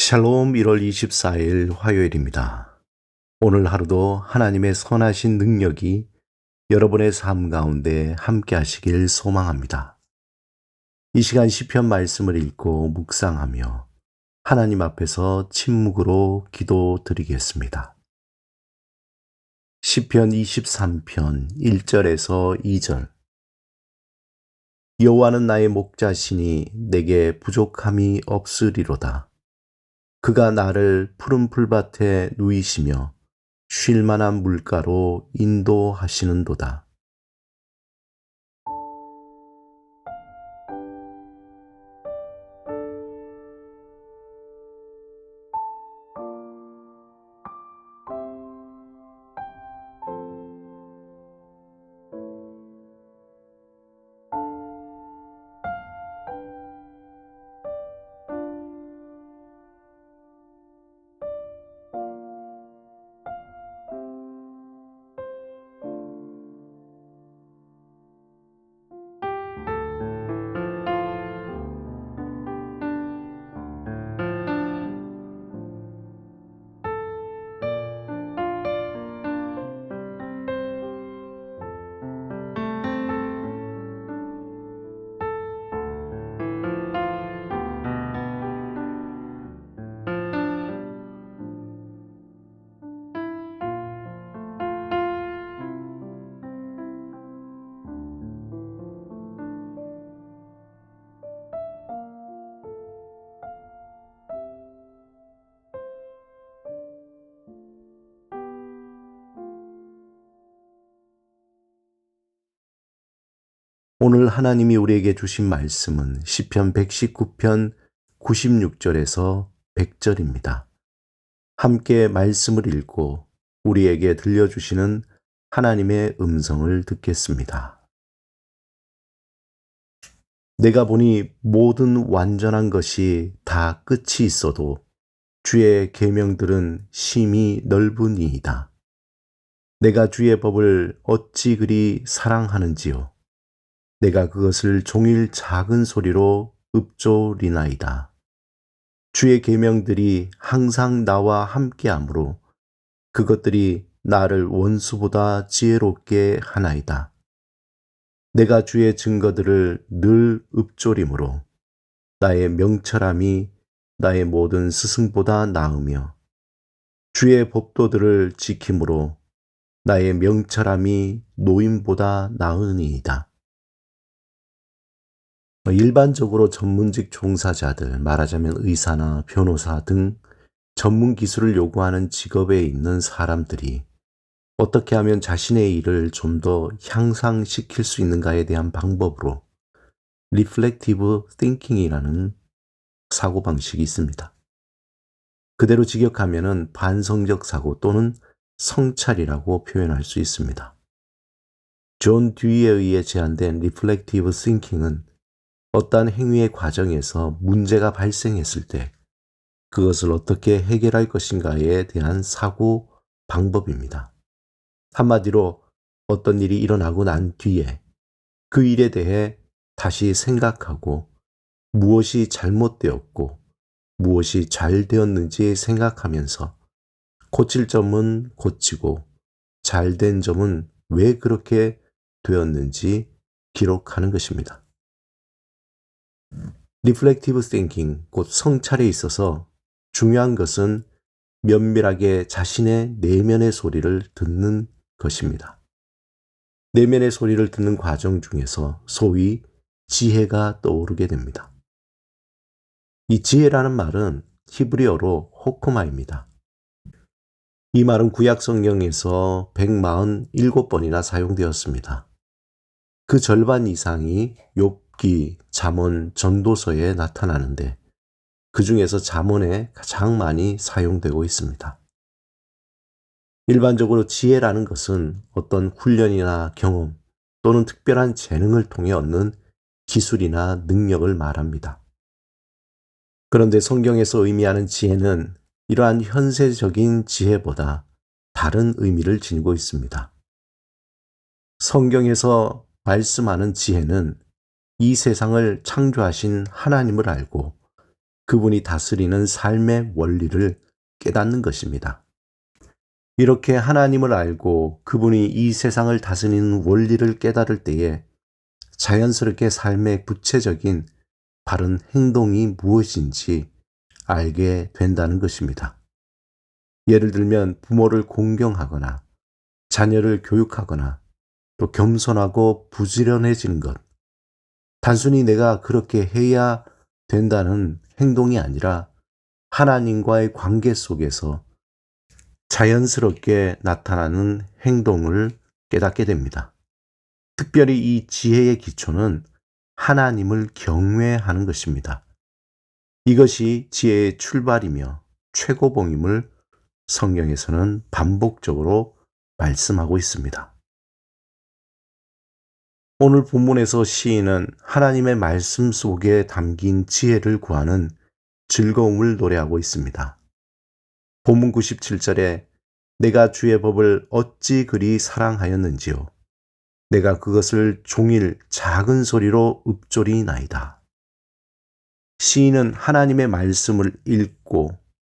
샬롬 1월 24일 화요일입니다. 오늘 하루도 하나님의 선하신 능력이 여러분의 삶 가운데 함께 하시길 소망합니다. 이 시간 시편 말씀을 읽고 묵상하며 하나님 앞에서 침묵으로 기도드리겠습니다. 시편 23편 1절에서 2절. 여호와는 나의 목자시니 내게 부족함이 없으리로다. 그가 나를 푸른 풀밭에 누이시며 쉴 만한 물가로 인도하시는도다. 오늘 하나님이 우리에게 주신 말씀은 시편 119편 96절에서 100절입니다. 함께 말씀을 읽고 우리에게 들려주시는 하나님의 음성을 듣겠습니다. 내가 보니 모든 완전한 것이 다 끝이 있어도 주의 계명들은 심히 넓으니이다. 내가 주의 법을 어찌 그리 사랑하는지요. 내가 그것을 종일 작은 소리로 읊조리나이다. 주의 계명들이 항상 나와 함께하므로 그것들이 나를 원수보다 지혜롭게 하나이다. 내가 주의 증거들을 늘 읊조림으로 나의 명철함이 나의 모든 스승보다 나으며 주의 법도들을 지킴으로 나의 명철함이 노인보다 나으니이다. 일반적으로 전문직 종사자들, 말하자면 의사나 변호사 등 전문 기술을 요구하는 직업에 있는 사람들이 어떻게 하면 자신의 일을 좀 더 향상시킬 수 있는가에 대한 방법으로 Reflective Thinking이라는 사고방식이 있습니다. 그대로 직역하면 반성적 사고 또는 성찰이라고 표현할 수 있습니다. 존 듀이에 의해 제안된 Reflective Thinking은 어떠한 행위의 과정에서 문제가 발생했을 때 그것을 어떻게 해결할 것인가에 대한 사고 방법입니다. 한마디로 어떤 일이 일어나고 난 뒤에 그 일에 대해 다시 생각하고 무엇이 잘못되었고 무엇이 잘 되었는지 생각하면서 고칠 점은 고치고 잘된 점은 왜 그렇게 되었는지 기록하는 것입니다. Reflective Thinking, 곧 성찰에 있어서 중요한 것은 면밀하게 자신의 내면의 소리를 듣는 것입니다. 내면의 소리를 듣는 과정 중에서 소위 지혜가 떠오르게 됩니다. 이 지혜라는 말은 히브리어로 호크마입니다. 이 말은 구약 성경에서 147번이나 사용되었습니다. 그 절반 이상이 욥기, 잠언, 전도서에 나타나는데 그 중에서 잠언에 가장 많이 사용되고 있습니다. 일반적으로 지혜라는 것은 어떤 훈련이나 경험 또는 특별한 재능을 통해 얻는 기술이나 능력을 말합니다. 그런데 성경에서 의미하는 지혜는 이러한 현세적인 지혜보다 다른 의미를 지니고 있습니다. 성경에서 말씀하는 지혜는 이 세상을 창조하신 하나님을 알고 그분이 다스리는 삶의 원리를 깨닫는 것입니다. 이렇게 하나님을 알고 그분이 이 세상을 다스리는 원리를 깨달을 때에 자연스럽게 삶의 구체적인 바른 행동이 무엇인지 알게 된다는 것입니다. 예를 들면 부모를 공경하거나 자녀를 교육하거나 또 겸손하고 부지런해지는 것. 단순히 내가 그렇게 해야 된다는 행동이 아니라 하나님과의 관계 속에서 자연스럽게 나타나는 행동을 깨닫게 됩니다. 특별히 이 지혜의 기초는 하나님을 경외하는 것입니다. 이것이 지혜의 출발이며 최고봉임을 성경에서는 반복적으로 말씀하고 있습니다. 오늘 본문에서 시인은 하나님의 말씀 속에 담긴 지혜를 구하는 즐거움을 노래하고 있습니다. 본문 97절에 내가 주의 법을 어찌 그리 사랑하였는지요. 내가 그것을 종일 작은 소리로 읊조리나이다. 시인은 하나님의 말씀을 읽고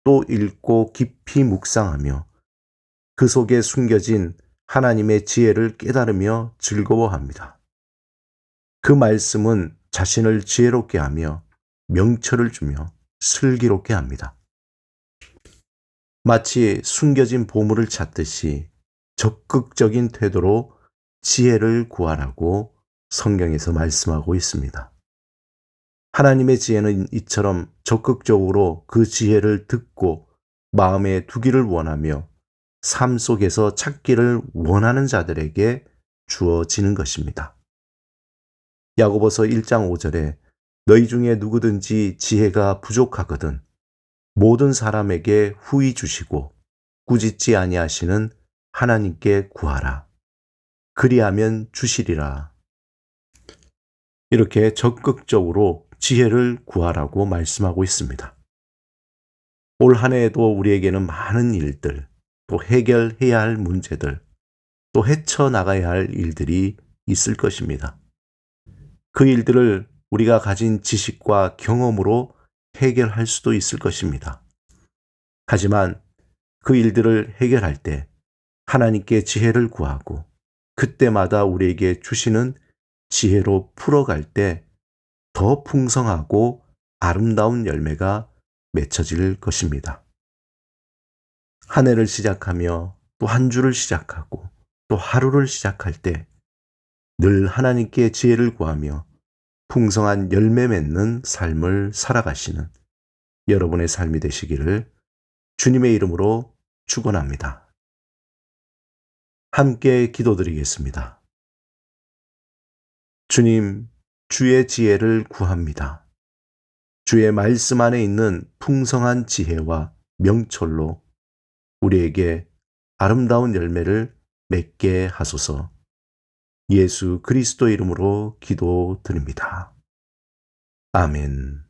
또 읽고 깊이 묵상하며 그 속에 숨겨진 하나님의 지혜를 깨달으며 즐거워합니다. 그 말씀은 자신을 지혜롭게 하며 명철을 주며 슬기롭게 합니다. 마치 숨겨진 보물을 찾듯이 적극적인 태도로 지혜를 구하라고 성경에서 말씀하고 있습니다. 하나님의 지혜는 이처럼 적극적으로 그 지혜를 듣고 마음에 두기를 원하며 삶 속에서 찾기를 원하는 자들에게 주어지는 것입니다. 야고보서 1장 5절에 너희 중에 누구든지 지혜가 부족하거든 모든 사람에게 후히 주시고 꾸짖지 아니하시는 하나님께 구하라. 그리하면 주시리라. 이렇게 적극적으로 지혜를 구하라고 말씀하고 있습니다. 올 한 해에도 우리에게는 많은 일들, 또 해결해야 할 문제들, 또 헤쳐나가야 할 일들이 있을 것입니다. 그 일들을 우리가 가진 지식과 경험으로 해결할 수도 있을 것입니다. 하지만 그 일들을 해결할 때 하나님께 지혜를 구하고 그때마다 우리에게 주시는 지혜로 풀어갈 때 더 풍성하고 아름다운 열매가 맺혀질 것입니다. 한 해를 시작하며 또 한 주를 시작하고 또 하루를 시작할 때 늘 하나님께 지혜를 구하며 풍성한 열매 맺는 삶을 살아가시는 여러분의 삶이 되시기를 주님의 이름으로 축원합니다. 함께 기도드리겠습니다. 주님, 주의 지혜를 구합니다. 주의 말씀 안에 있는 풍성한 지혜와 명철로 우리에게 아름다운 열매를 맺게 하소서. 예수 그리스도 이름으로 기도드립니다. 아멘.